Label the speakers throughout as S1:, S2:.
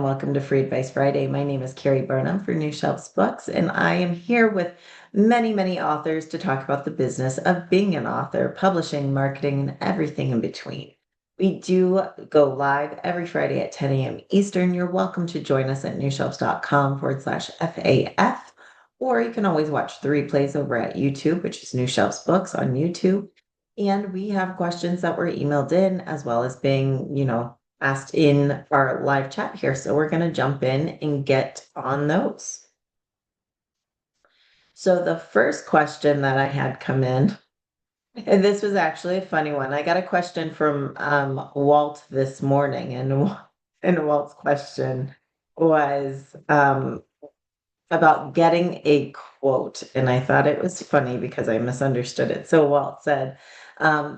S1: Welcome to Free Advice Friday. My name is Keri Barnum for New Shelves Books, and I am here with many, many authors to talk about the business of being an author, publishing, marketing, and everything in between. We do go live every Friday at 10 a.m. Eastern. You're welcome to join us at newshelves.com/FAF, or you can always watch the replays over at YouTube, which is New Shelves Books on YouTube. And we have questions that were emailed in as well as being, asked in our live chat here. So we're going to jump in and get on those. So the first question that I had come in, and this was actually a funny one. I got a question from Walt this morning, and Walt's question was about getting a quote. And I thought it was funny because I misunderstood it. So Walt said,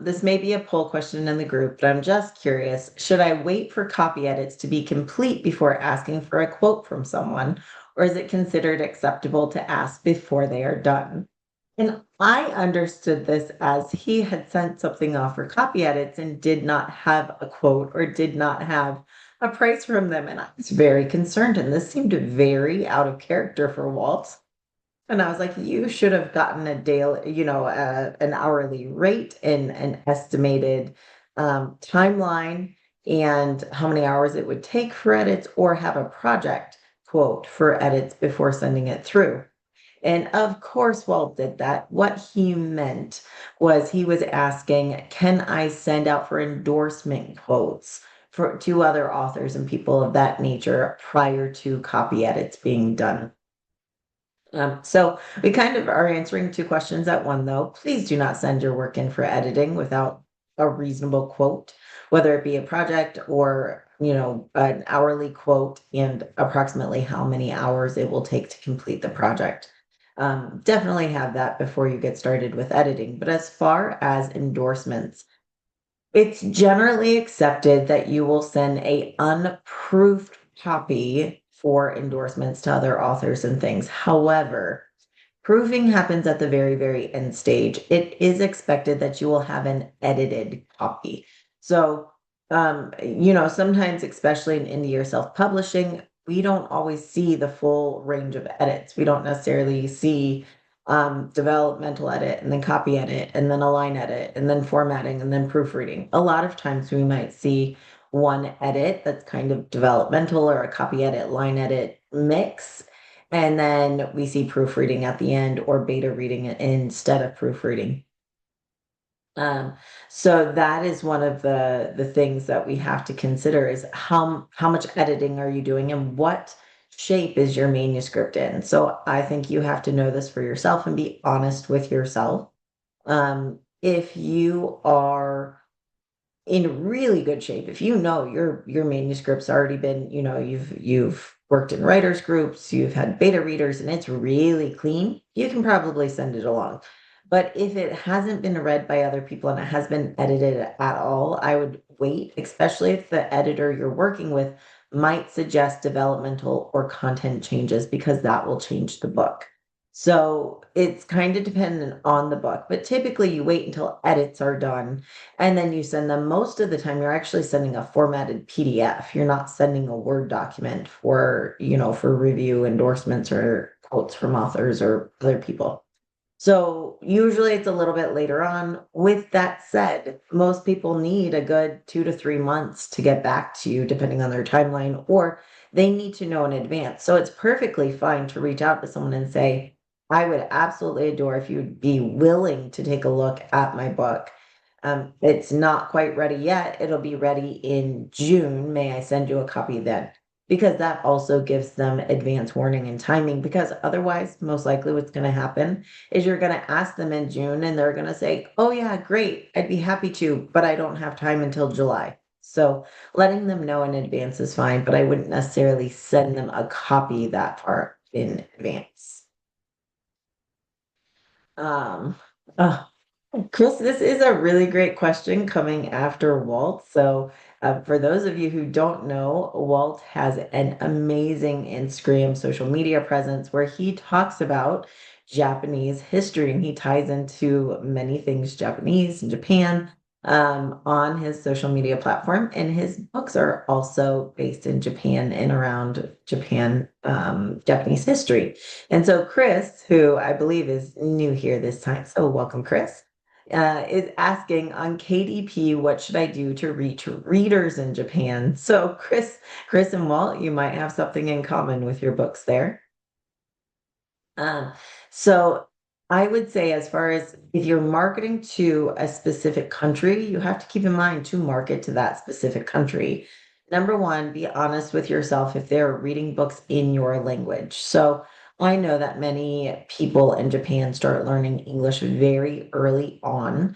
S1: this may be a poll question in the group, but I'm just curious. Should I wait for copy edits to be complete before asking for a quote from someone? Or is it considered acceptable to ask before they are done? And I understood this as he had sent something off for copy edits and did not have a quote or did not have a price from them. And I was very concerned. And this seemed very out of character for Walt. And I was like, you should have gotten a daily, an hourly rate and an estimated timeline and how many hours it would take for edits, or have a project quote for edits before sending it through. And of course, Walt did that. What he meant was he was asking, can I send out for endorsement quotes to other authors and people of that nature prior to copy edits being done? So we kind of are answering two questions at one, though. Please do not send your work in for editing without a reasonable quote, whether it be a project or, an hourly quote and approximately how many hours it will take to complete the project. Definitely have that before you get started with editing. But as far as endorsements, it's generally accepted that you will send a unproofed copy for endorsements to other authors and things. However, proofing happens at the very, very end stage. It is expected that you will have an edited copy. So, sometimes, especially in indie or self-publishing, we don't always see the full range of edits. We don't necessarily see developmental edit and then copy edit and then a line edit and then formatting and then proofreading. A lot of times we might see one edit that's kind of developmental or a copy edit, line edit mix. And then we see proofreading at the end or beta reading it instead of proofreading. So that is one of the things that we have to consider is how much editing are you doing and what shape is your manuscript in. So I think you have to know this for yourself and be honest with yourself. If you are in really good shape, if you know your manuscript's already been, you've worked in writers groups, you've had beta readers, and it's really clean, you can probably send it along. But if it hasn't been read by other people and it has been edited at all, I would wait, especially if the editor you're working with might suggest developmental or content changes, because that will change the book. So it's kind of dependent on the book, but typically you wait until edits are done and then you send them. Most of the time, you're actually sending a formatted PDF. You're not sending a Word document for, for review, endorsements, or quotes from authors or other people. So usually it's a little bit later on. With that said, most people need a good 2 to 3 months to get back to you, depending on their timeline, or they need to know in advance. So it's perfectly fine to reach out to someone and say, I would absolutely adore if you'd be willing to take a look at my book. It's not quite ready yet. It'll be ready in June. May I send you a copy then? Because that also gives them advance warning and timing, because otherwise, most likely what's going to happen is you're going to ask them in June and they're going to say, oh yeah, great, I'd be happy to, but I don't have time until July. So letting them know in advance is fine, but I wouldn't necessarily send them a copy that far in advance. Um, oh, Chris, this is a really great question coming after Walt. So, for those of you who don't know, Walt has an amazing Instagram social media presence where he talks about Japanese history and he ties into many things Japanese and Japan. on his social media platform, and his books are also based in Japan and around Japan, Japanese history. And so Chris, who I believe is new here this time, so welcome, Chris, is asking on KDP, what should I do to reach readers in Japan? So Chris and Walt, you might have something in common with your books there. Um, so I would say, as far as if you're marketing to a specific country, you have to keep in mind to market to that specific country. Number one, be honest with yourself if they're reading books in your language. So I know that many people in Japan start learning English very early on.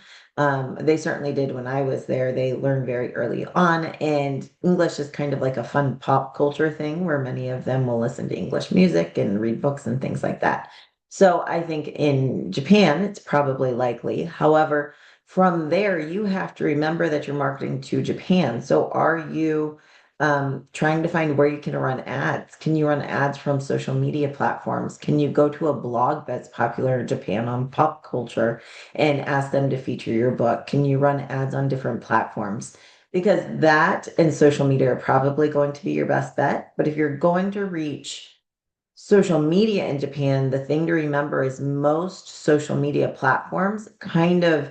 S1: They certainly did when I was there. They learned very early on, and English is kind of like a fun pop culture thing where many of them will listen to English music and read books and things like that. So I think in Japan, it's probably likely. However, from there, you have to remember that you're marketing to Japan. So are you trying to find where you can run ads? Can you run ads from social media platforms? Can you go to a blog that's popular in Japan on pop culture and ask them to feature your book? Can you run ads on different platforms? Because that and social media are probably going to be your best bet. But if you're going to reach social media in Japan, the thing to remember is most social media platforms kind of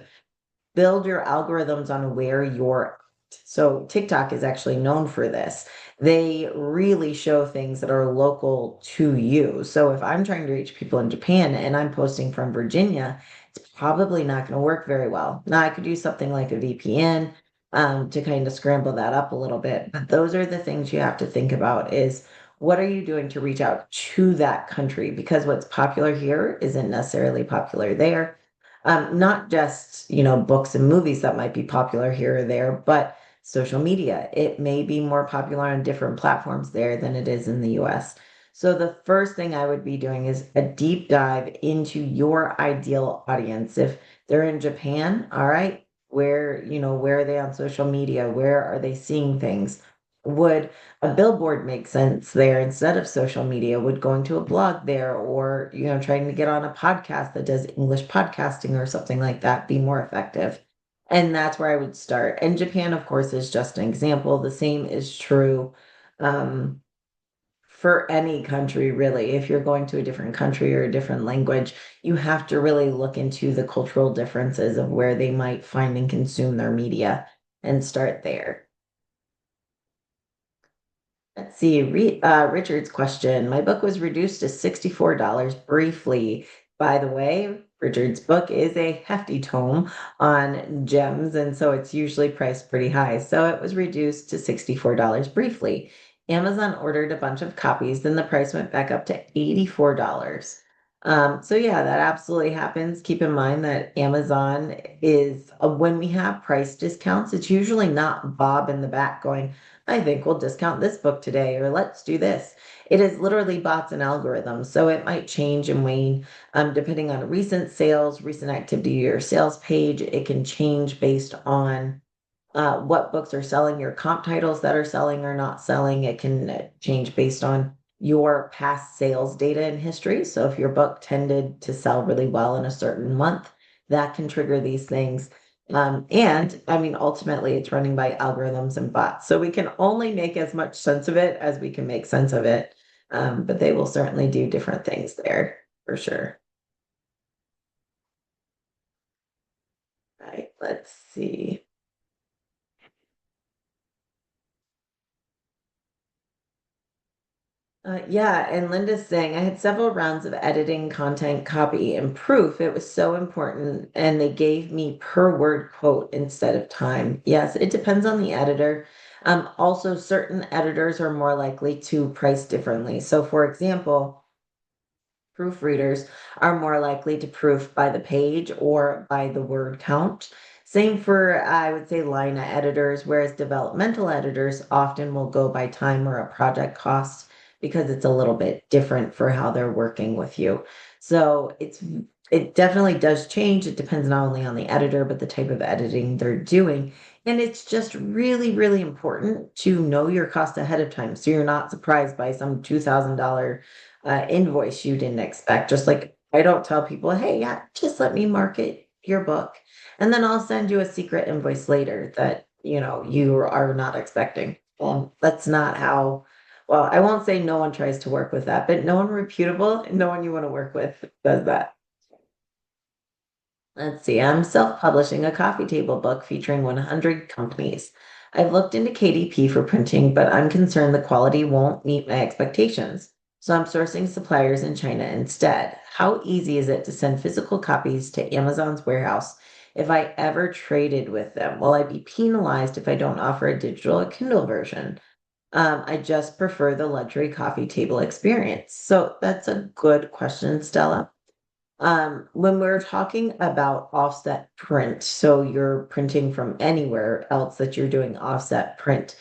S1: build your algorithms on where you're at. So TikTok is actually known for this. They really show things that are local to you. So if I'm trying to reach people in Japan and I'm posting from Virginia, it's probably not going to work very well. Now I could use something like a VPN to kind of scramble that up a little bit. But those are the things you have to think about is what are you doing to reach out to that country? Because what's popular here isn't necessarily popular there. Not just, books and movies that might be popular here or there, but social media. It may be more popular on different platforms there than it is in the US. So the first thing I would be doing is a deep dive into your ideal audience. If they're in Japan, all right, where are they on social media? Where are they seeing things? Would a billboard make sense there instead of social media? Would going to a blog there, or trying to get on a podcast that does English podcasting or something like that, be more effective? And that's where I would start. And Japan, of course, is just an example. The same is true um, for any country, really. If you're going to a different country or a different language, you have to really look into the cultural differences of where they might find and consume their media and start there. Let's see, Richard's question. My book was reduced to $64 briefly. By the way, Richard's book is a hefty tome on gems, and so it's usually priced pretty high. So it was reduced to $64 briefly. Amazon ordered a bunch of copies, then the price went back up to $84. So yeah, that absolutely happens. Keep in mind that Amazon is, when we have price discounts, it's usually not Bob in the back going, I think we'll discount this book today, or let's do this. It is literally bots and algorithms. So it might change and wane depending on recent sales, recent activity, or sales page. It can change based on what books are selling, your comp titles that are selling or not selling. It can change based on your past sales data and history. So if your book tended to sell really well in a certain month, that can trigger these things. And I mean, ultimately, it's running by algorithms and bots. So we can only make as much sense of it as we can make sense of it. But they will certainly do different things there for sure. All right, let's see. Yeah, and Linda's saying I had several rounds of editing, content, copy, and proof. It was so important, and they gave me per word quote instead of time. Yes, it depends on the editor. Also, certain editors are more likely to price differently. So, for example, proofreaders are more likely to proof by the page or by the word count. Same for, I would say, line editors, whereas developmental editors often will go by time or a project cost because it's a little bit different for how they're working with you. So it definitely does change. It depends not only on the editor, but the type of editing they're doing. And it's just really, really important to know your cost ahead of time so you're not surprised by some $2,000 invoice you didn't expect. Just like I don't tell people, hey, yeah, just let me market your book, and then I'll send you a secret invoice later that, you are not expecting. That's not how, well, I won't say no one tries to work with that, but no one reputable, no one you want to work with does that. Let's see, I'm self-publishing a coffee table book featuring 100 companies. I've looked into KDP for printing, but I'm concerned the quality won't meet my expectations. So I'm sourcing suppliers in China instead. How easy is it to send physical copies to Amazon's warehouse if I ever traded with them? Will I be penalized if I don't offer a digital or Kindle version? I just prefer the luxury coffee table experience. So that's a good question, Stella. When we're talking about offset print, so you're printing from anywhere else that you're doing offset print,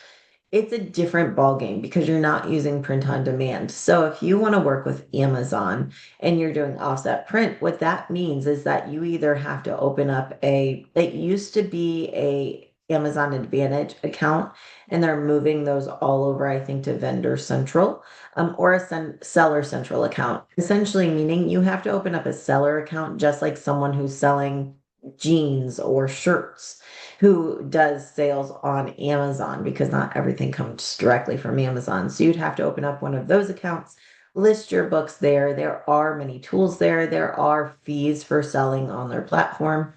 S1: it's a different ballgame because you're not using print on demand. So if you want to work with Amazon and you're doing offset print, what that means is that you either have to open up it used to be a Amazon Advantage account, and they're moving those all over, I think, to Vendor Central, or a Seller Central account. Essentially meaning you have to open up a seller account just like someone who's selling jeans or shirts who does sales on Amazon because not everything comes directly from Amazon. So you'd have to open up one of those accounts, list your books there. There are many tools there. There are fees for selling on their platform.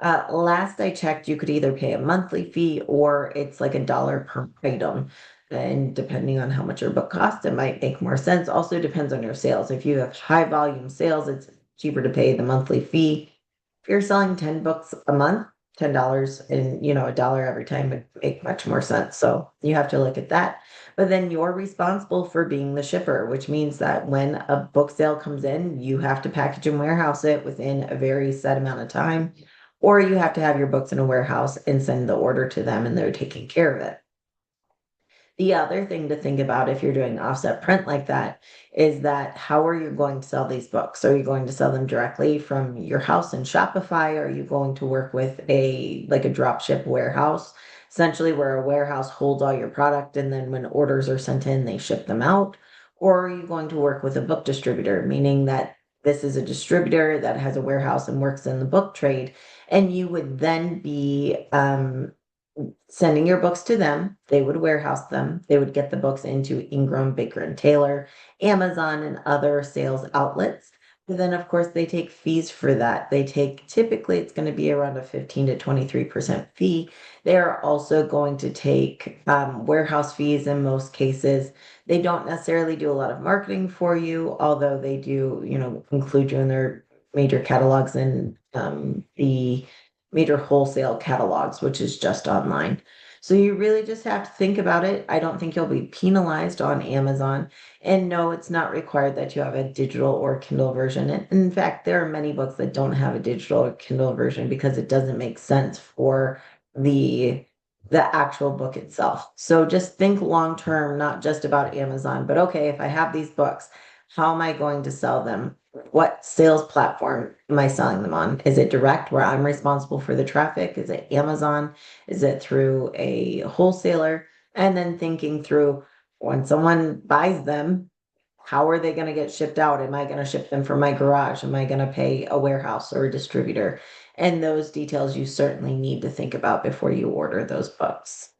S1: Last I checked, you could either pay a monthly fee or it's like $1 per item. And depending on how much your book costs, it might make more sense. Also depends on your sales. If you have high volume sales, it's cheaper to pay the monthly fee. If you're selling 10 books a month, $10 and $1 every time would make much more sense. So you have to look at that. But then you're responsible for being the shipper, which means that when a book sale comes in, you have to package and warehouse it within a very set amount of time, or you have to have your books in a warehouse and send the order to them and they're taking care of it. The other thing to think about if you're doing offset print like that is that how are you going to sell these books? Are you going to sell them directly from your house in Shopify? Are you going to work with a drop ship warehouse, essentially where a warehouse holds all your product and then when orders are sent in, they ship them out? Or are you going to work with a book distributor, meaning that this is a distributor that has a warehouse and works in the book trade, and you would then be sending your books to them. They would warehouse them. They would get the books into Ingram, Baker and Taylor, Amazon, and other sales outlets. But then, of course, they take fees for that. They take typically it's going to be around a 15 to 23% fee. They are also going to take warehouse fees in most cases. They don't necessarily do a lot of marketing for you, although they do, include you in their major catalogs and the major wholesale catalogs, which is just online. So you really just have to think about it. I don't think you'll be penalized on Amazon. And no, it's not required that you have a digital or Kindle version. And in fact, there are many books that don't have a digital or Kindle version because it doesn't make sense for the the actual book itself. So just think long term, not just about Amazon, but okay, if I have these books, how am I going to sell them? What sales platform am I selling them on? Is it direct where I'm responsible for the traffic? Is it Amazon? Is it through a wholesaler? And then thinking through when someone buys them, how are they going to get shipped out? Am I going to ship them from my garage? Am I going to pay a warehouse or a distributor? And those details you certainly need to think about before you order those books.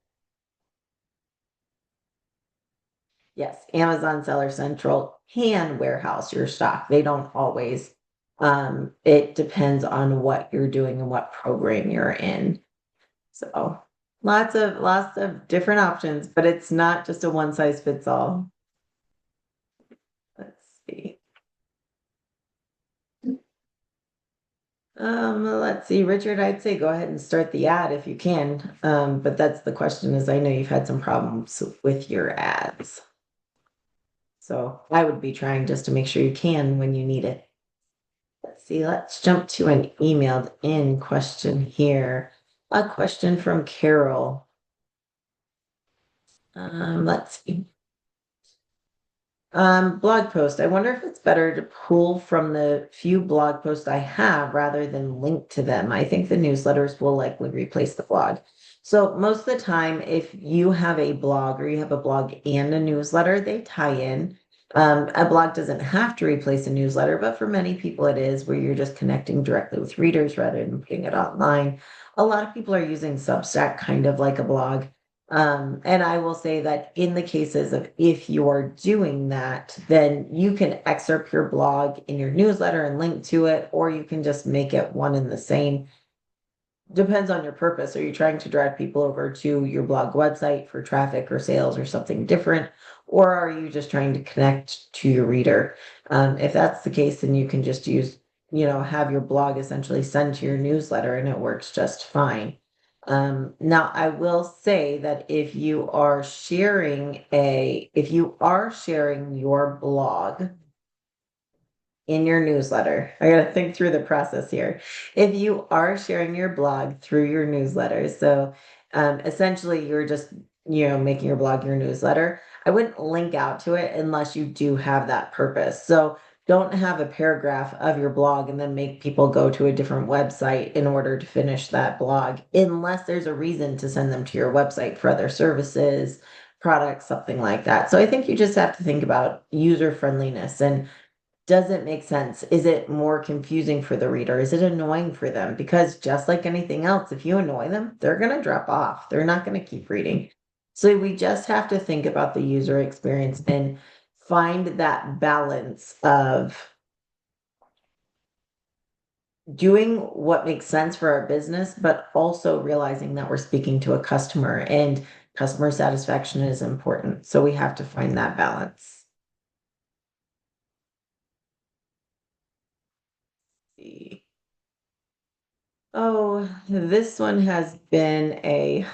S1: Yes, Amazon Seller Central can warehouse your stock. They don't always. It depends on what you're doing and what program you're in. So lots of different options, but it's not just a one size fits all. Let's see. Let's see, Richard, I'd say go ahead and start the ad if you can. But that's the question is I know you've had some problems with your ads. So I would be trying just to make sure you can when you need it. Let's see, let's jump to an emailed in question here. A question from Carol. Let's see. Blog post. I wonder if it's better to pull from the few blog posts I have rather than link to them. I think the newsletters will likely replace the blog. So most of the time, if you have a blog or you have a blog and a newsletter, they tie in. A blog doesn't have to replace a newsletter, but for many people it is, where you're just connecting directly with readers rather than putting it online. A lot of people are using Substack kind of like a blog. And I will say that in the cases of if you are doing that, then you can excerpt your blog in your newsletter and link to it, or you can just make it one and the same. Depends on your purpose. Are you trying to drive people over to your blog website for traffic or sales or something different? Or are you just trying to connect to your reader? If that's the case, then you can just use, have your blog essentially send to your newsletter and it works just fine. Now I will say that if you are sharing your blog in your newsletter. I got to think through the process here. If you are sharing your blog through your newsletter, so essentially you're just, making your blog your newsletter, I wouldn't link out to it unless you do have that purpose. So don't have a paragraph of your blog and then make people go to a different website in order to finish that blog, unless there's a reason to send them to your website for other services, products, something like that. So I think you just have to think about user friendliness and does it make sense? Is it more confusing for the reader? Is it annoying for them? Because just like anything else, if you annoy them, they're going to drop off. They're not going to keep reading. So we just have to think about the user experience and find that balance of doing what makes sense for our business, but also realizing that we're speaking to a customer and customer satisfaction is important. So we have to find that balance. Oh, this one has been a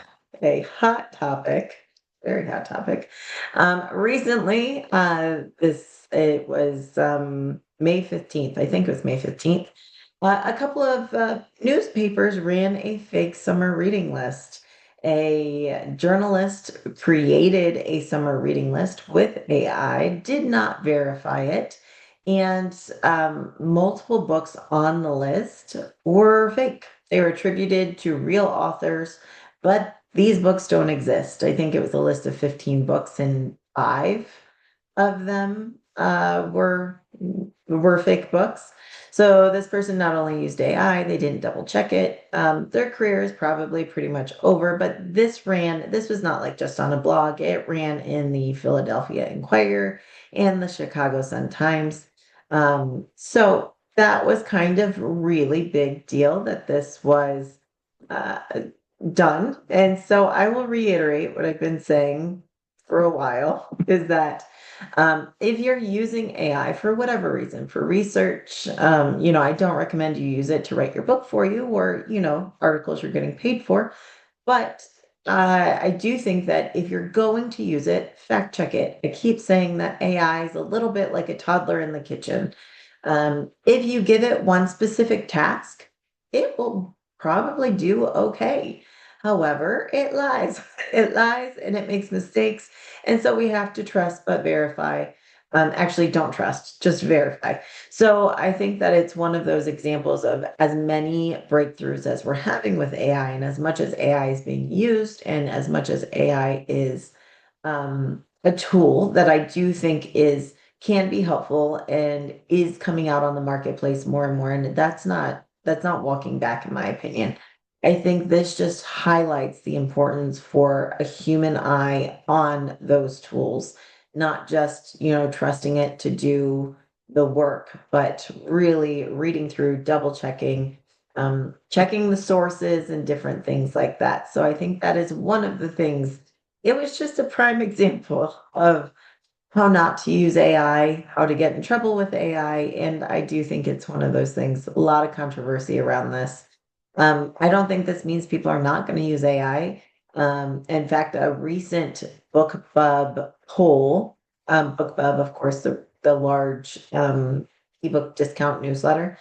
S1: hot topic, very hot topic. Recently, this it was May 15th, I think it was May 15th. A couple of newspapers ran a fake summer reading list. A journalist created a summer reading list with AI, did not verify it, and multiple books on the list were fake. They were attributed to real authors, but these books don't exist. I think it was a list of 15 books, and five of them were fake books. So this person not only used AI, they didn't double check it. Their career is probably pretty much over, but this was not like just on a blog. It ran in the Philadelphia Inquirer and the Chicago Sun-Times. So that was kind of really big deal that this was uh, done. And so I will reiterate what I've been saying for a while is that if you're using AI for whatever reason, for research, I don't recommend you use it to write your book for you or, articles you're getting paid for. But I do think that if you're going to use it, fact check it. I keep saying that AI is a little bit like a toddler in the kitchen. If you give it one specific task, it will probably do okay. However, it lies. It lies and it makes mistakes. And so we have to trust but verify. Actually, don't trust, just verify. So I think that it's one of those examples of as many breakthroughs as we're having with AI, and as much as AI is being used, and as much as AI is a tool that I do think can be helpful and is coming out on the marketplace more and more. And that's not walking back, in my opinion. I think this just highlights the importance for a human eye on those tools, not just, trusting it to do the work, but really reading through, double checking, checking the sources and different things like that. So I think that is one of the things. It was just a prime example of how not to use AI, how to get in trouble with AI. And I do think it's one of those things, a lot of controversy around this. I don't think this means people are not going to use AI. In fact, a recent BookBub poll, BookBub, of course, the large ebook discount newsletter,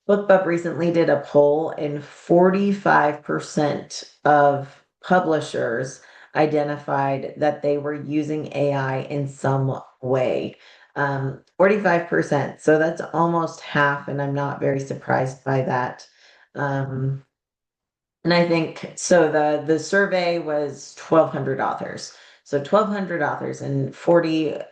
S1: BookBub recently did a poll, and 45% of publishers identified that they were using AI in some way. 45%. So that's almost half, and I'm not very surprised by that. Um, and I think so the survey was 1,200 authors. So 1,200 authors and 40%,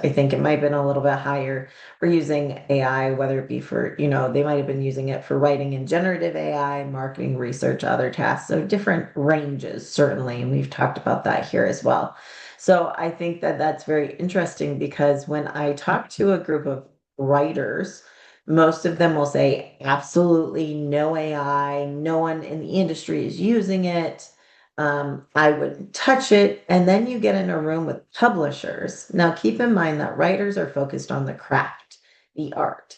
S1: I think it might have been a little bit higher, were using AI, whether it be for, they might have been using it for writing in generative AI, marketing, research, other tasks. So different ranges, certainly. And we've talked about that here as well. So I think that that's very interesting because when I talk to a group of writers, most of them will say absolutely no AI, no one in the industry is using it. I wouldn't touch it. And then you get in a room with publishers. Now, keep in mind that writers are focused on the craft, the art.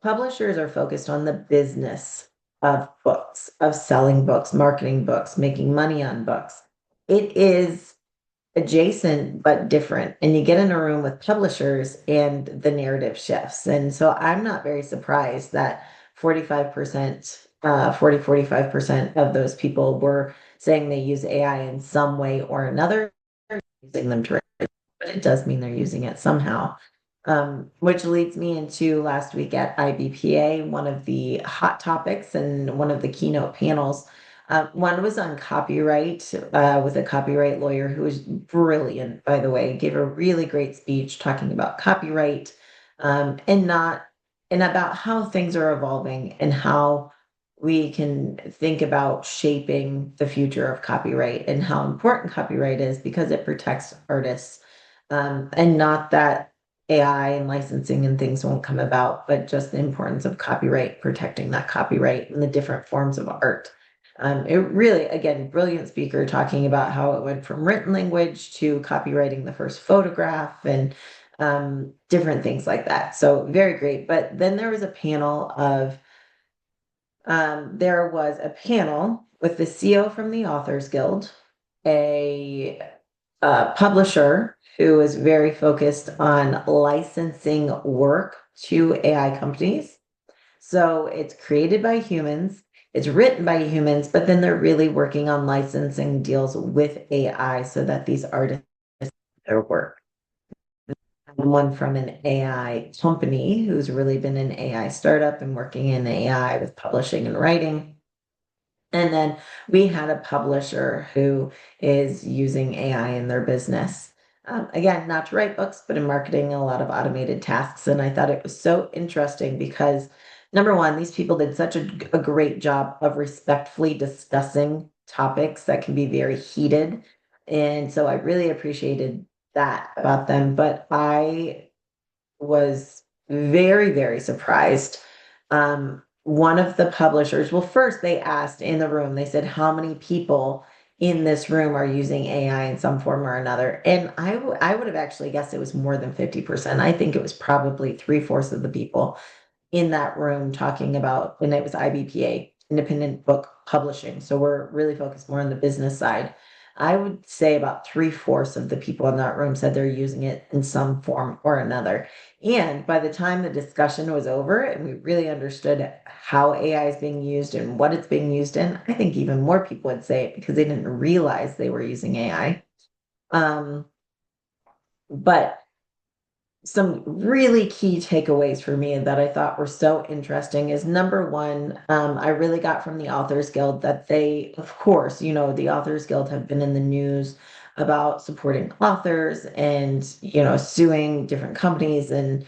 S1: Publishers are focused on the business of books, of selling books, marketing books, making money on books. It is adjacent but different. And you get in a room with publishers and the narrative shifts. And so I'm not very surprised that 45%, 45% of those people were saying they use AI in some way or another, using them to, but it does mean they're using it somehow. Which leads me into last week at IBPA, one of the hot topics and one of the keynote panels. One was on copyright with a copyright lawyer who was brilliant, by the way, gave a really great speech talking about copyright and not and about how things are evolving and how we can think about shaping the future of copyright and how important copyright is because it protects artists. And not that AI and licensing and things won't come about, but just the importance of copyright, protecting that copyright and the different forms of art. It really, again, brilliant speaker talking about how it went from written language to copywriting the first photograph and different things like that. So very great. But then there was a panel of there was a panel with the CEO from the Authors Guild, a publisher who is very focused on licensing work to AI companies. So it's created by humans, it's written by humans, but then they're really working on licensing deals with AI so that these artists their work. One from an AI company who's really been an AI startup and working in AI with publishing and writing. And then we had a publisher who is using AI in their business. Again, not to write books, but in marketing, a lot of automated tasks. And I thought it was so interesting because, number one, these people did such a great job of respectfully discussing topics that can be very heated. And so I really appreciated that about them. But I was very, very surprised. One of the publishers, well, first they asked in the room, they said, how many people in this room are using AI in some form or another? And I would have actually guessed it was more than 50%. I think it was probably three-fourths of the people in that room talking about, and it was IBPA, independent book publishing. So we're really focused more on the business side. I would say about three-fourths of the people in that room said they're using it in some form or another. And by the time the discussion was over and we really understood how AI is being used and what it's being used in, I think even more people would say it because they didn't realize they were using AI. But some really key takeaways for me that I thought were so interesting is number one, I really got from the Authors Guild that they, of course, the Authors Guild have been in the news about supporting authors and, suing different companies and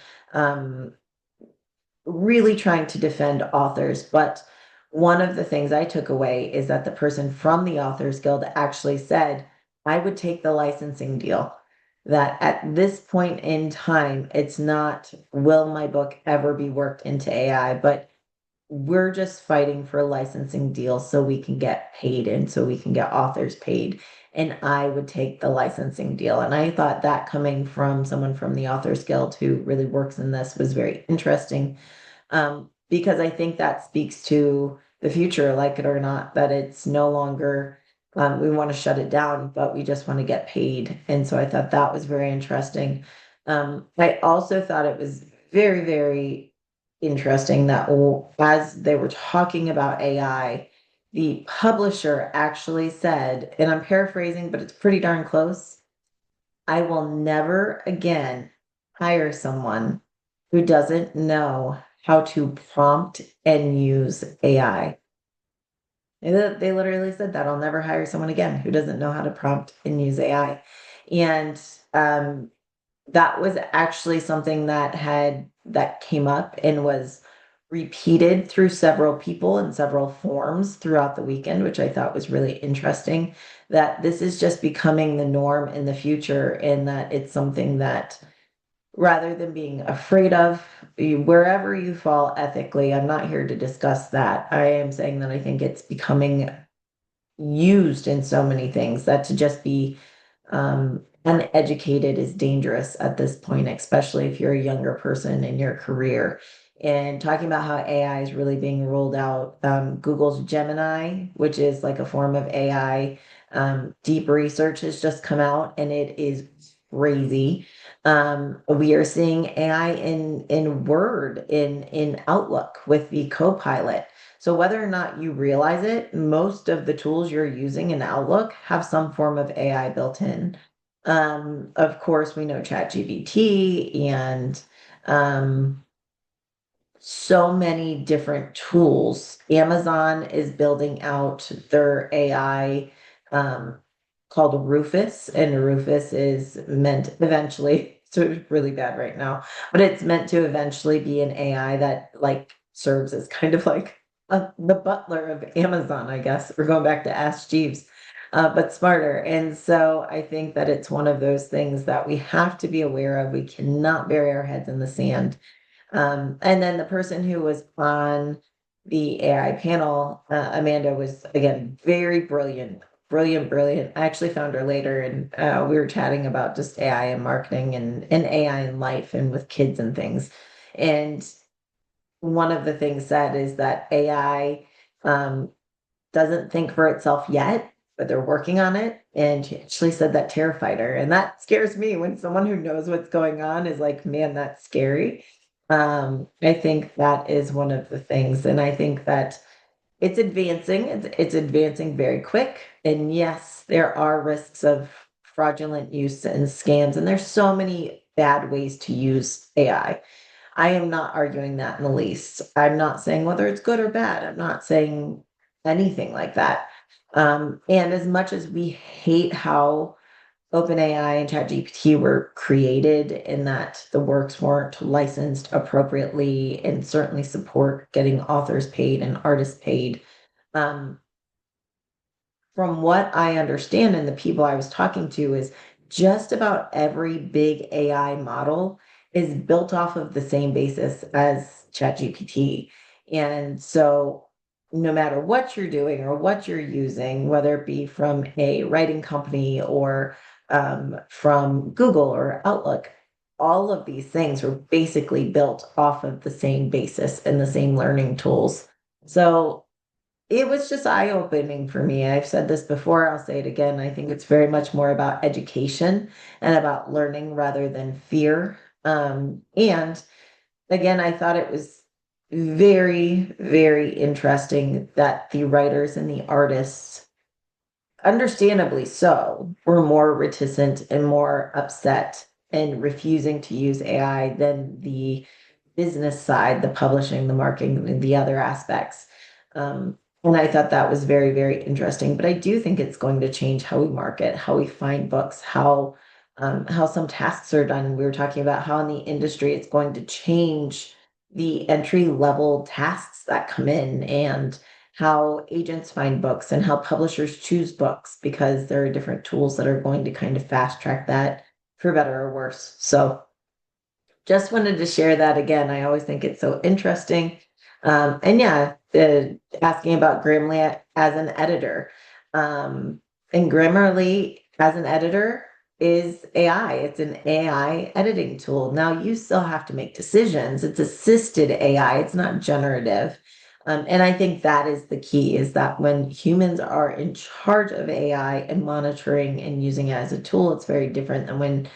S1: really trying to defend authors. But one of the things I took away is that the person from the Authors Guild actually said, I would take the licensing deal. That at this point in time, it's not, will my book ever be worked into AI, but we're just fighting for licensing deals so we can get paid and so we can get authors paid. And I would take the licensing deal. And I thought that coming from someone from the Authors Guild who really works in this was very interesting. Because I think that speaks to the future, like it or not, that it's no longer we want to shut it down, but we just want to get paid. And so I thought that was very interesting. I also thought it was very, very interesting that as they were talking about AI, the publisher actually said, and I'm paraphrasing, but it's pretty darn close, I will never again hire someone who doesn't know how to prompt and use AI. They literally said that I'll never hire someone again who doesn't know how to prompt and use AI. And um, that was actually something that came up and was repeated through several people in several forms throughout the weekend, which I thought was really interesting. That this is just becoming the norm in the future, and that it's something that rather than being afraid of, wherever you fall ethically, I'm not here to discuss that. I am saying that I think it's becoming used in so many things that to just be uneducated is dangerous at this point, especially if you're a younger person in your career. And talking about how AI is really being rolled out, Google's Gemini, which is like a form of AI, deep research has just come out and it is crazy. We are seeing AI in Word, in Outlook with the Copilot. So whether or not you realize it, most of the tools you're using in Outlook have some form of AI built in. Of course, we know ChatGPT and um, so many different tools. Amazon is building out their AI called Rufus, and Rufus is meant eventually, so it's really bad right now, but it's meant to eventually be an AI that like serves as kind of like the butler of Amazon, I guess. We're going back to Ask Jeeves. But smarter. And so I think that it's one of those things that we have to be aware of. We cannot bury our heads in the sand, and then the person who was on the AI panel, Amanda, was again very brilliant, brilliant, brilliant. I actually found her later, and we were chatting about just AI and marketing and AI in life and with kids and things. And one of the things said is that AI um, doesn't think for itself yet, but they're working on it. And she actually said that terrified her. And that scares me when someone who knows what's going on is like, man, that's scary. I think that is one of the things. And I think that it's advancing very quick. And yes, there are risks of fraudulent use and scams, and there's so many bad ways to use AI. I am not arguing that in the least. I'm not saying whether it's good or bad. I'm not saying anything like that. And as much as we hate how OpenAI and ChatGPT were created in that the works weren't licensed appropriately and certainly support getting authors paid and artists paid, um, from what I understand and the people I was talking to is just about every big AI model is built off of the same basis as ChatGPT. And so no matter what you're doing or what you're using, whether it be from a writing company or from Google or Outlook, all of these things were basically built off of the same basis and the same learning tools. So it was just eye-opening for me. I've said this before, I'll say it again. I think it's very much more about education and about learning rather than fear. And again, I thought it was very, very interesting that the writers and the artists, understandably so, were more reticent and more upset and refusing to use AI than the business side, the publishing, the marketing, and the other aspects. And I thought that was very, very interesting. But I do think it's going to change how we market, how we find books, how some tasks are done. We were talking about how in the industry it's going to change the entry level tasks that come in and how agents find books and how publishers choose books because there are different tools that are going to kind of fast track that for better or worse. So just wanted to share that again. I always think it's so interesting. And yeah, asking about Grammarly as an editor. Um, and Grammarly as an editor is AI. It's an AI editing tool. Now you still have to make decisions. It's assisted AI. It's not generative. And I think that is the key is that when humans are in charge of AI and monitoring and using it as a tool, it's very different than when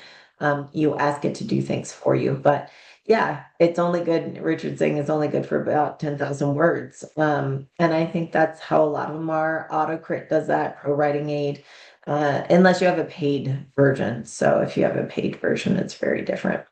S1: you ask it to do things for you. But yeah, it's only good. Richard saying it's only good for about 10,000 words. And I think that's how a lot of them are. AutoCrit does that, Pro Writing Aid, unless you have a paid version. So if you have a paid version, it's very different.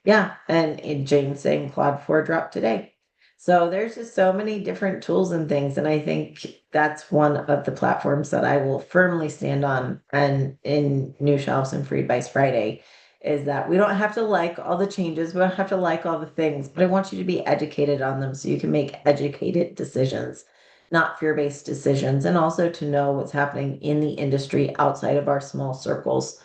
S1: Yeah, and James saying Claude 4 dropped today. So there's just so many different tools and things, and I think that's one of the platforms that I will firmly stand on and in New Shelves and Free Advice Friday is that we don't have to like all the changes, we don't have to like all the things, but I want you to be educated on them so you can make educated decisions, not fear-based decisions, and also to know what's happening in the industry outside of our small circles.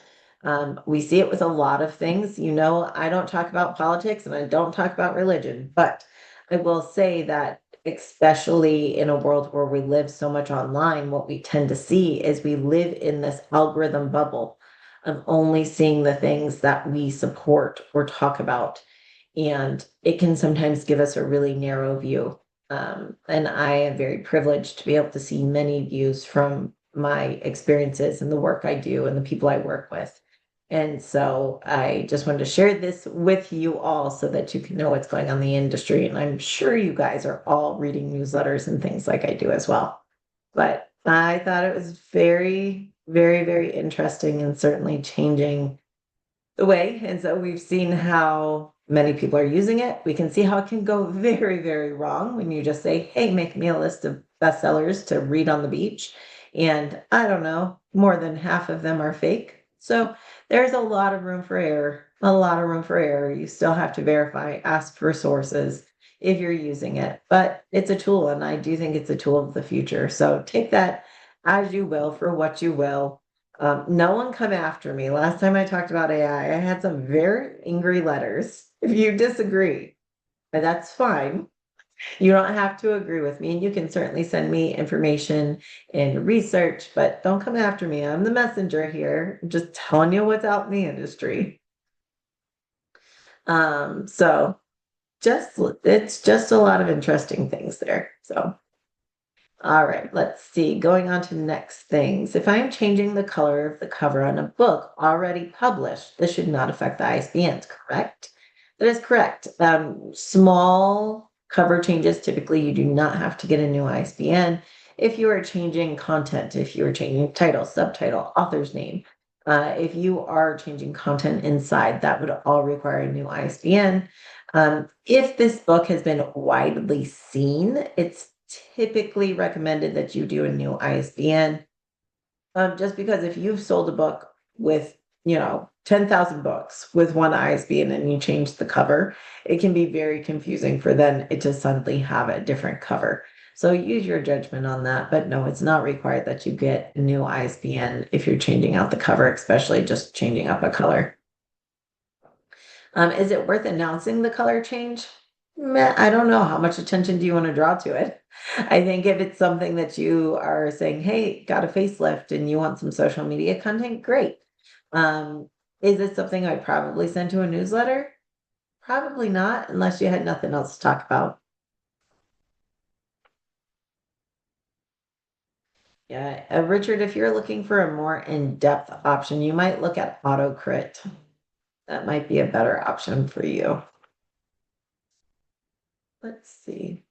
S1: We see it with a lot of things. You know, I don't talk about politics and I don't talk about religion, but I will say that especially in a world where we live so much online, what we tend to see is we live in this algorithm bubble of only seeing the things that we support or talk about. And it can sometimes give us a really narrow view. And I am very privileged to be able to see many views from my experiences and the work I do and the people I work with. And so I just wanted to share this with you all so that you can know what's going on in the industry. And I'm sure you guys are all reading newsletters and things like I do as well. But I thought it was very, very, very interesting and certainly changing the way. And so we've seen how many people are using it. We can see how it can go very, very wrong when you just say, hey, make me a list of bestsellers to read on the beach. And I don't know, more than half of them are fake. So there's a lot of room for error, a lot of room for error. You still have to verify, ask for sources if you're using it, but it's a tool. And I do think it's a tool of the future. So take that as you will for what you will. No one come after me. Last time I talked about AI, I had some very angry letters. If you disagree, but that's fine. You don't have to agree with me, and you can certainly send me information and research, but don't come after me. I'm the messenger here, I'm just telling you what's out in the industry. So just it's just a lot of interesting things there. So all right, let's see. Going on to next things. If I'm changing the color of the cover on a book already published, this should not affect the ISBNs, correct? That is correct. Small cover changes, typically you do not have to get a new ISBN. If you are changing content, if you are changing title, subtitle, author's name, if you are changing content inside, that would all require a new ISBN. If this book has been widely seen, it's typically recommended that you do a new ISBN. Just because if you've sold a book with, 10,000 books with one ISBN and you change the cover, it can be very confusing for then it to suddenly have a different cover. So use your judgment on that, but no, it's not required that you get a new ISBN if you're changing out the cover, especially just changing up a color. Is it worth announcing the color change? Meh, I don't know. How much attention do you want to draw to it? I think if it's something that you are saying, hey, got a facelift and you want some social media content, great. Um, is this something I'd probably send to a newsletter? Probably not, unless you had nothing else to talk about. Yeah, Richard, if you're looking for a more in-depth option, you might look at AutoCrit. That might be a better option for you. Let's see.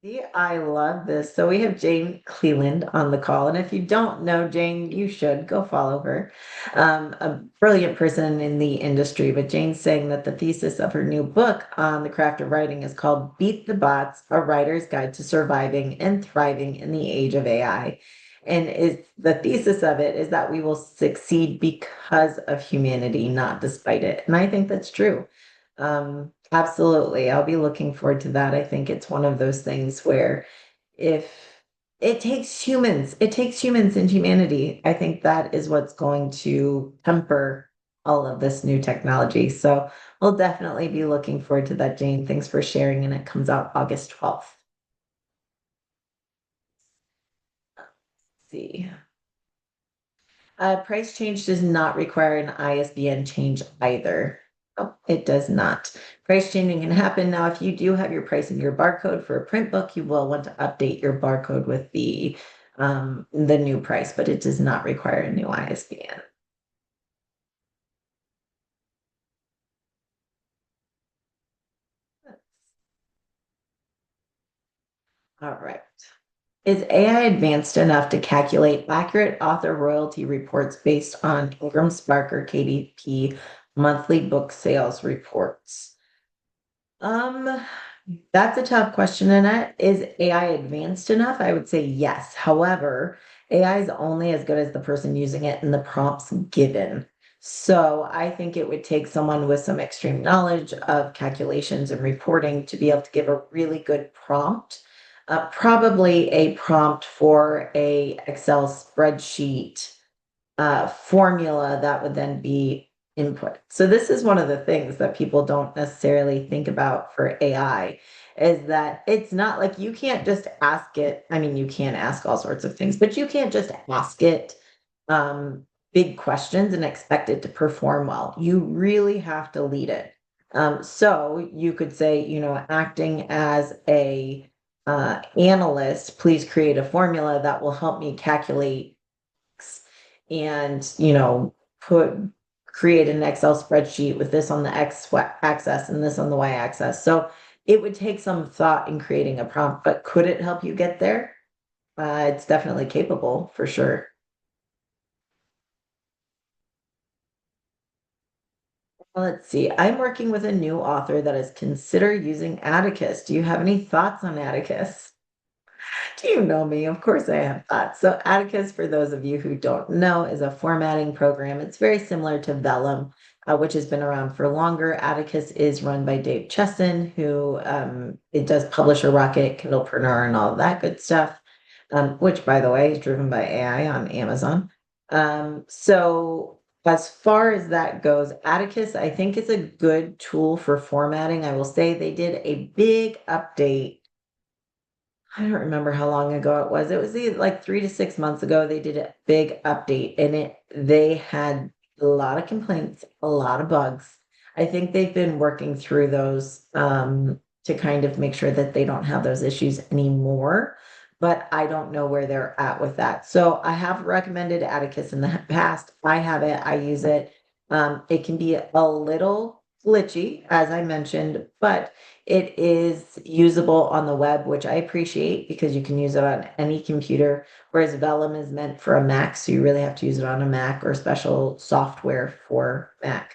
S1: See, I love this. So we have Jane Cleland on the call. And if you don't know Jane, you should go follow her. A brilliant person in the industry. But Jane's saying that the thesis of her new book on the craft of writing is called Beat the Bots, A Writer's Guide to Surviving and Thriving in the Age of AI. And is the thesis of it is that we will succeed because of humanity, not despite it. And I think that's true. Absolutely. I'll be looking forward to that. I think it's one of those things where if it takes humans and humanity. I think that is what's going to temper all of this new technology. So we'll definitely be looking forward to that, Jane. Thanks for sharing. And it comes out August 12th. See. Price change does not require an ISBN change either. Oh, it does not. Price changing can happen. Now, if you do have your price in your barcode for a print book, you will want to update your barcode with the new price, but it does not require a new ISBN. All right. Is AI advanced enough to calculate accurate author royalty reports based on Ingram Spark or KDP monthly book sales reports? Um, that's a tough question, Annette. Is AI advanced enough? I would say yes. However, AI is only as good as the person using it and the prompts given. So I think it would take someone with some extreme knowledge of calculations and reporting to be able to give a really good prompt. Probably a prompt for a Excel spreadsheet formula that would then be input. So this is one of the things that people don't necessarily think about for AI is that it's not like you can't just ask it. I mean, you can ask all sorts of things, but you can't just ask it um, big questions and expect it to perform well. You really have to lead it. So you could say, acting as a analyst, please create a formula that will help me calculate and put create an Excel spreadsheet with this on the axis and this on the Y axis. So it would take some thought in creating a prompt, but could it help you get there? It's definitely capable for sure. Well, let's see. I'm working with a new author that is consider using Atticus. Do you have any thoughts on Atticus? Do you know me? Of course I have thoughts. So Atticus, for those of you who don't know, is a formatting program. It's very similar to Vellum, which has been around for longer. Atticus is run by Dave Chesson, who it does Publisher Rocket, Kindlepreneur, and all that good stuff, which, by the way, is driven by AI on Amazon. So as far as that goes, Atticus, I think, is a good tool for formatting. I will say they did a big update. I don't remember how long ago it was. It was either like 3 to 6 months ago. They did a big update and they had a lot of complaints, a lot of bugs. I think they've been working through those to kind of make sure that they don't have those issues anymore. But I don't know where they're at with that. So I have recommended Atticus in the past. I have it, I use it. It can be a little glitchy, as I mentioned, but it is usable on the web, which I appreciate because you can use it on any computer, whereas Vellum is meant for a Mac, so you really have to use it on a Mac or special software for Mac.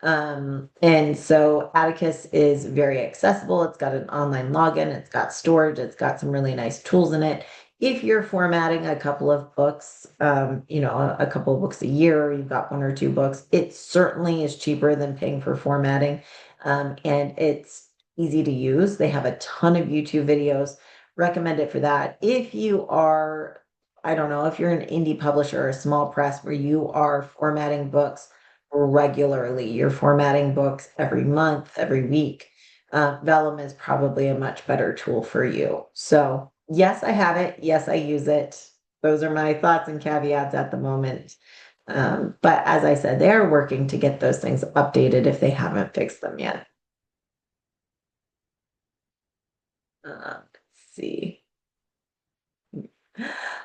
S1: And so Atticus is very accessible. It's got an online login, it's got storage, it's got some really nice tools in it. If you're formatting a couple of books, a couple of books a year, or you've got one or two books, it certainly is cheaper than paying for formatting. And it's easy to use. They have a ton of YouTube videos. Recommend it for that. If you are, I don't know, if you're an indie publisher or a small press where you are formatting books regularly, you're formatting books every month, every week, Vellum is probably a much better tool for you. So, yes, I have it. Yes, I use it. Those are my thoughts and caveats at the moment. But as I said, they are working to get those things updated if they haven't fixed them yet. Let's see.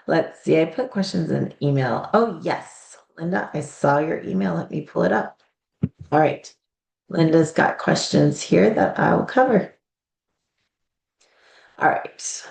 S1: Let's see. I put questions in email. Oh, yes. Linda, I saw your email. Let me pull it up. All right. Linda's got questions here that I'll cover. All right.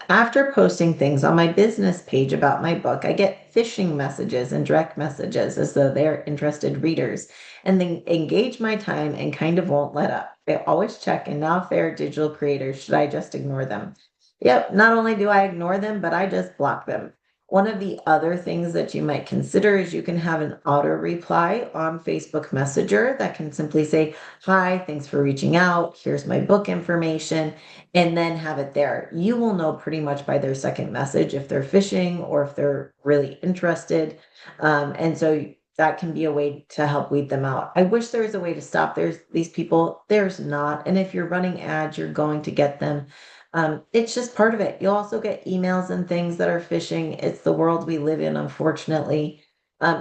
S1: After posting things on my business page about my book, I get phishing messages and direct messages as though they're interested readers, and they engage my time and kind of won't let up. I always check, and now if they're digital creators, should I just ignore them? Yep, not only do I ignore them, but I just block them. One of the other things that you might consider is you can have an auto reply on Facebook Messenger that can simply say, "Hi, thanks for reaching out. Here's my book information," and then have it there. You will know pretty much by their second message if they're phishing or if they're really interested. And so that can be a way to help weed them out. I wish there was a way to stop these people. There's not. And if you're running ads, you're going to get them. It's just part of it. You'll also get emails and things that are phishing. It's the world we live in, unfortunately.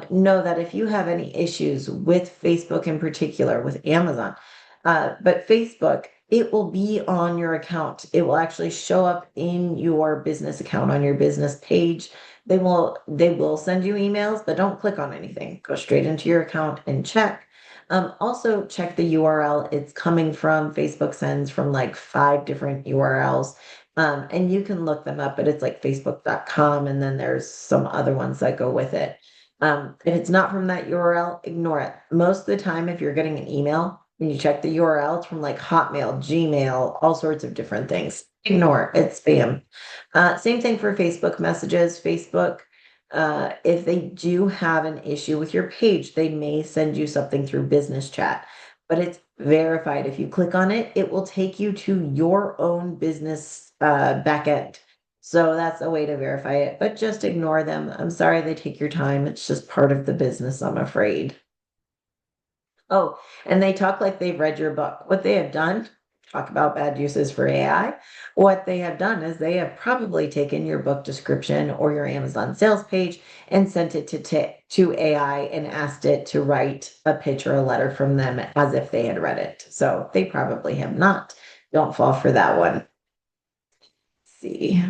S1: Know that if you have any issues with Facebook in particular, with Amazon, but Facebook, it will be on your account. It will actually show up in your business account on your business page. They will send you emails, but don't click on anything. Go straight into your account and check. Also check the URL it's coming from. Facebook sends from like 5 different URLs. And you can look them up, but it's like facebook.com, and then there's some other ones that go with it. If it's not from that URL, ignore it. Most of the time, if you're getting an email, when you check the URL, it's from like Hotmail, Gmail, all sorts of different things. Ignore it, it's spam. Same thing for Facebook messages. Facebook, if they do have an issue with your page, they may send you something through business chat, but it's verified. If you click on it, it will take you to your own business back end. So that's a way to verify it, but just ignore them. I'm sorry they take your time. It's just part of the business, I'm afraid. Oh, and they talk like they've read your book. What they have done, talk about bad uses for AI. What they have done is they have probably taken your book description or your Amazon sales page and sent it to AI and asked it to write a pitch or a letter from them as if they had read it. So they probably have not. Don't fall for that one. Let's see.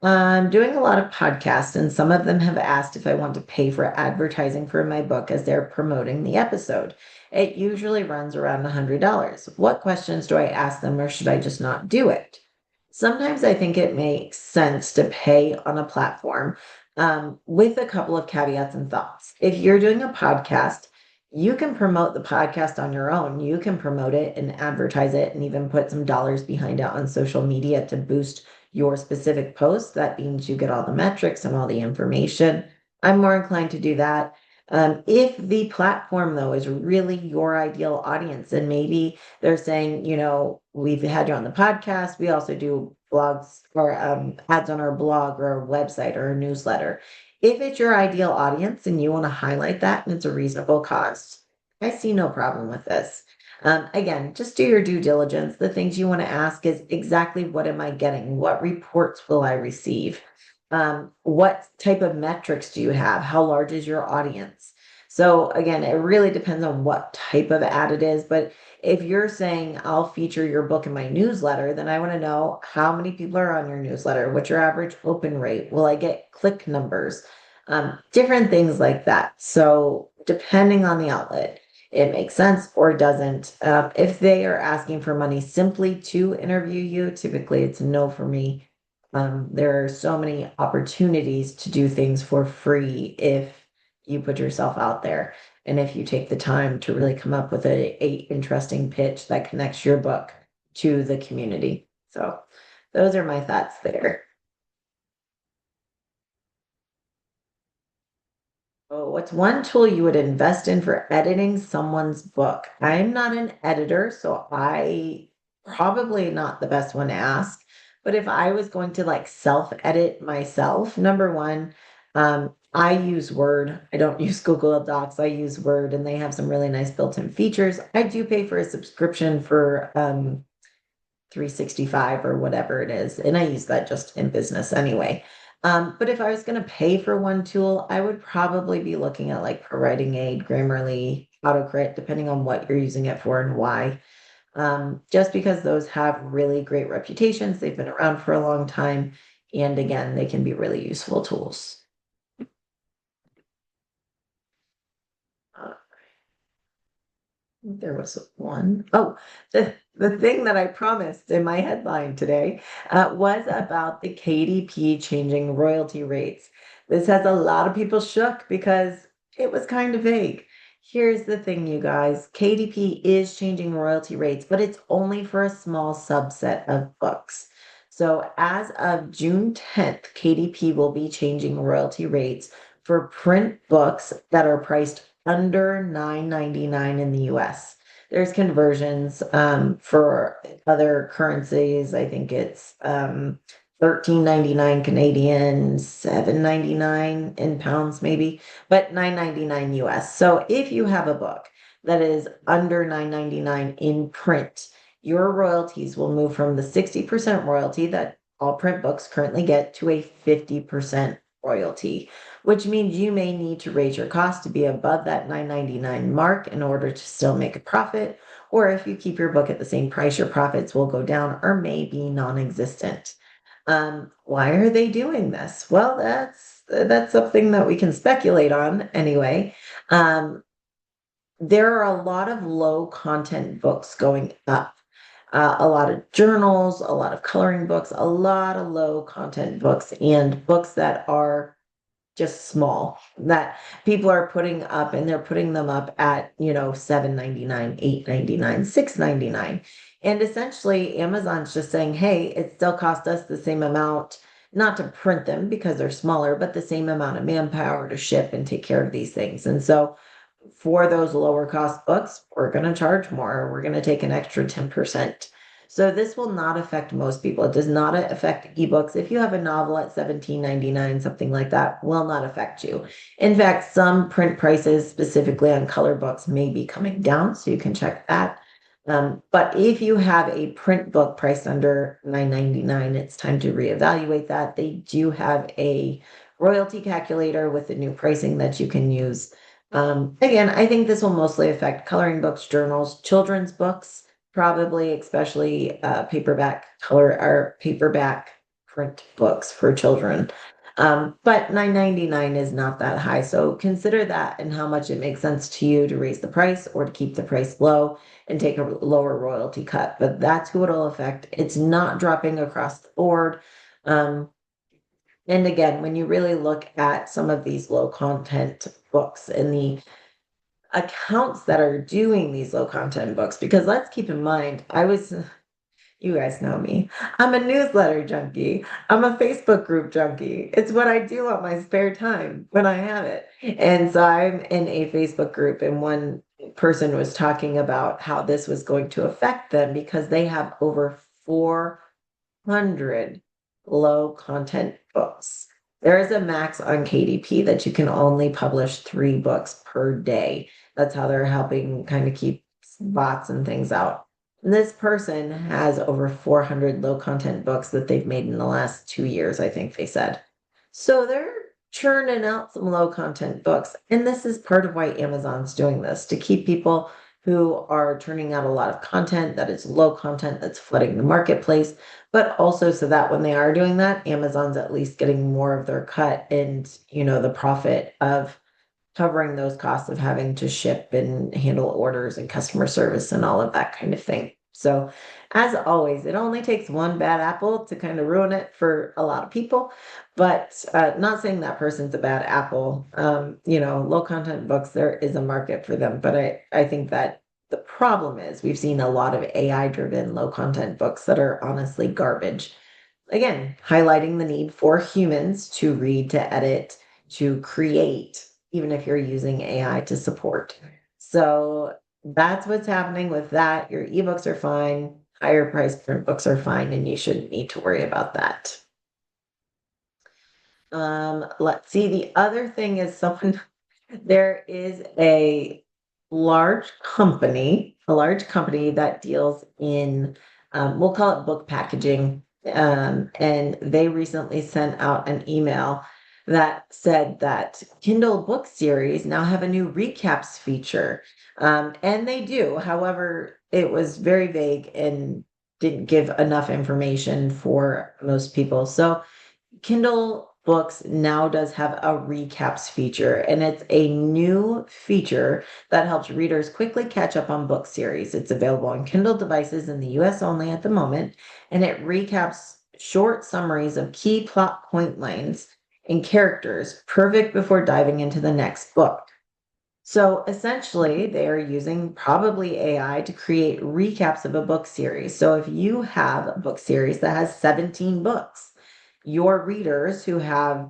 S1: I'm doing a lot of podcasts, and some of them have asked if I want to pay for advertising for my book as they're promoting the episode. It usually runs around $100. What questions do I ask them, or should I just not do it? Sometimes I think it makes sense to pay on a platform with a couple of caveats and thoughts. If you're doing a podcast, you can promote the podcast on your own. You can promote it and advertise it and even put some dollars behind it on social media to boost your specific post. That means you get all the metrics and all the information. I'm more inclined to do that. If the platform, though, is really your ideal audience, and maybe they're saying, we've had you on the podcast, we also do blogs or ads on our blog or our website or a newsletter. If it's your ideal audience and you want to highlight that and it's a reasonable cost, I see no problem with this. Again, just do your due diligence. The things you want to ask is exactly what am I getting? What reports will I receive? What type of metrics do you have? How large is your audience? So again, it really depends on what type of ad it is. But if you're saying I'll feature your book in my newsletter, then I want to know how many people are on your newsletter. What's your average open rate? Will I get click numbers? Different things like that. So depending on the outlet, it makes sense or doesn't. If they are asking for money simply to interview you, typically it's a no for me. There are so many opportunities to do things for free if you put yourself out there and if you take the time to really come up with a interesting pitch that connects your book to the community. So those are my thoughts there. Oh, what's one tool you would invest in for editing someone's book? I'm not an editor, so I probably not the best one to ask. But if I was going to like self-edit myself, number one, I use Word. I don't use Google Docs. I use Word, and they have some really nice built-in features. I do pay for a subscription for 365 or whatever it is. And I use that just in business anyway. But if I was going to pay for one tool, I would probably be looking at like ProWriting Aid, Grammarly, AutoCrit, depending on what you're using it for and why. Just because those have really great reputations, they've been around for a long time. And again, they can be really useful tools. Uh, There was one. Oh, the thing that I promised in my headline today was about the KDP changing royalty rates. This has a lot of people shook because it was kind of vague. Here's the thing, you guys. KDP is changing royalty rates, but it's only for a small subset of books. So as of June 10th, KDP will be changing royalty rates for print books that are priced under $9.99 in the US. There's conversions for other currencies. I think it's 13.99 Canadian, 7.99 in pounds maybe, but 9.99 US. So if you have a book that is under 9.99 in print, your royalties will move from the 60% royalty that all print books currently get to a 50% royalty, which means you may need to raise your cost to be above that 9.99 mark in order to still make a profit. Or if you keep your book at the same price, your profits will go down or may be non-existent. Why are they doing this? Well, that's something that we can speculate on anyway. There are a lot of low content books going up. a lot of journals, a lot of coloring books, a lot of low content books, and books that are just small that people are putting up, and they're putting them up at, 7.99, 8.99, 6.99. And essentially Amazon's just saying, hey, it still cost us the same amount, not to print them because they're smaller, but the same amount of manpower to ship and take care of these things. And so for those lower cost books, we're going to charge more. We're going to take an extra 10%. So this will not affect most people. It does not affect ebooks. If you have a novel at 17.99, something like that, will not affect you. In fact, some print prices, specifically on color books, may be coming down, so you can check that. But if you have a print book priced under 9.99, it's time to reevaluate that. They do have a royalty calculator with the new pricing that you can use. Again, I think this will mostly affect coloring books, journals, children's books, probably, especially paperback color or paperback print books for children. But 9.99 is not that high. So consider that and how much it makes sense to you to raise the price or to keep the price low and take a lower royalty cut. But that's who it'll affect. It's not dropping across the board. Um, and again, when you really look at some of these low content books and the accounts that are doing these low content books, because let's keep in mind, you guys know me. I'm a newsletter junkie. I'm a Facebook group junkie. It's what I do on my spare time when I have it. And so I'm in a Facebook group, and one person was talking about how this was going to affect them because they have over 400 low content books. There is a max on KDP that you can only publish 3 books per day. That's how they're helping kind of keep bots and things out. And this person has over 400 low content books that they've made in the last 2 years, I think they said. So they're churning out some low content books. And this is part of why Amazon's doing this, to keep people who are turning out a lot of content that is low content that's flooding the marketplace, but also so that when they are doing that, Amazon's at least getting more of their cut and, the profit of covering those costs of having to ship and handle orders and customer service and all of that kind of thing. So, as always, it only takes one bad apple to kind of ruin it for a lot of people. But not saying that person's a bad apple. Low content books, there is a market for them. But I think that the problem is we've seen a lot of AI driven low content books that are honestly garbage. Again, highlighting the need for humans to read, to edit, to create, even if you're using AI to support. So that's what's happening with that. Your ebooks are fine, higher priced print books are fine, and you shouldn't need to worry about that. Let's see. The other thing is there is a large company that deals in, we'll call it book packaging. And they recently sent out an email that said that Kindle book series now have a new recaps feature. And they do. However, it was very vague and didn't give enough information for most people. So Kindle Books now does have a recaps feature, and it's a new feature that helps readers quickly catch up on book series. It's available on Kindle devices in the US only at the moment, and it recaps short summaries of key plot point lines and characters, perfect before diving into the next book. So essentially, they are using probably AI to create recaps of a book series. So if you have a book series that has 17 books, your readers who have,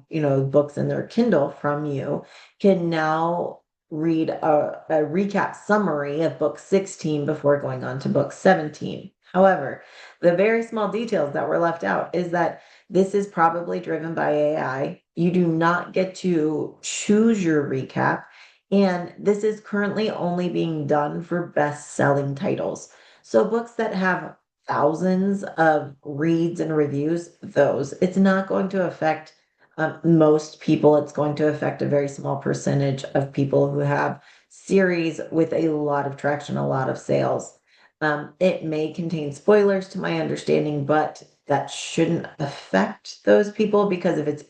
S1: books in their Kindle from you can now read a recap summary of book 16 before going on to book 17. However, the very small details that were left out is that this is probably driven by AI. You do not get to choose your recap. And this is currently only being done for best-selling titles. So books that have thousands of reads and reviews, it's not going to affect most people. It's going to affect a very small percentage of people who have series with a lot of traction, a lot of sales. It may contain spoilers to my understanding, but that shouldn't affect those people because if it's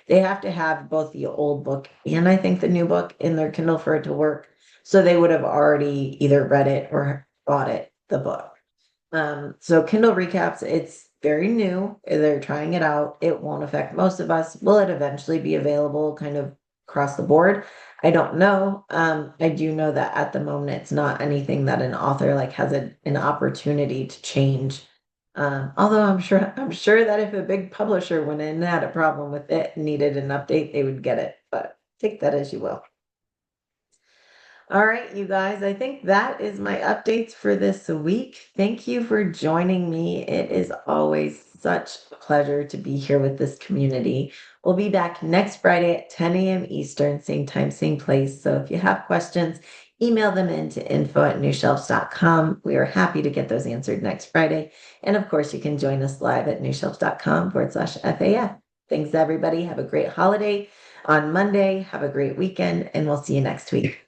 S1: they have to have both the old book and I think the new book in their Kindle for it to work. So they would have already either read it or bought the book. So Kindle recaps, it's very new. They're trying it out. It won't affect most of us. Will it eventually be available kind of across the board? I don't know. I do know that at the moment it's not anything that an author like has an opportunity to change. Although I'm sure that if a big publisher went in and had a problem with it and needed an update, they would get it. But take that as you will. All right, you guys, I think that is my updates for this week. Thank you for joining me. It is always such a pleasure to be here with this community. We'll be back next Friday at 10 a.m. Eastern, same time, same place. So if you have questions, email them in to info@newshelves.com. We are happy to get those answered next Friday. And of course, you can join us live at newshelves.com/FAF. Thanks, everybody. Have a great holiday on Monday. Have a great weekend, and we'll see you next week.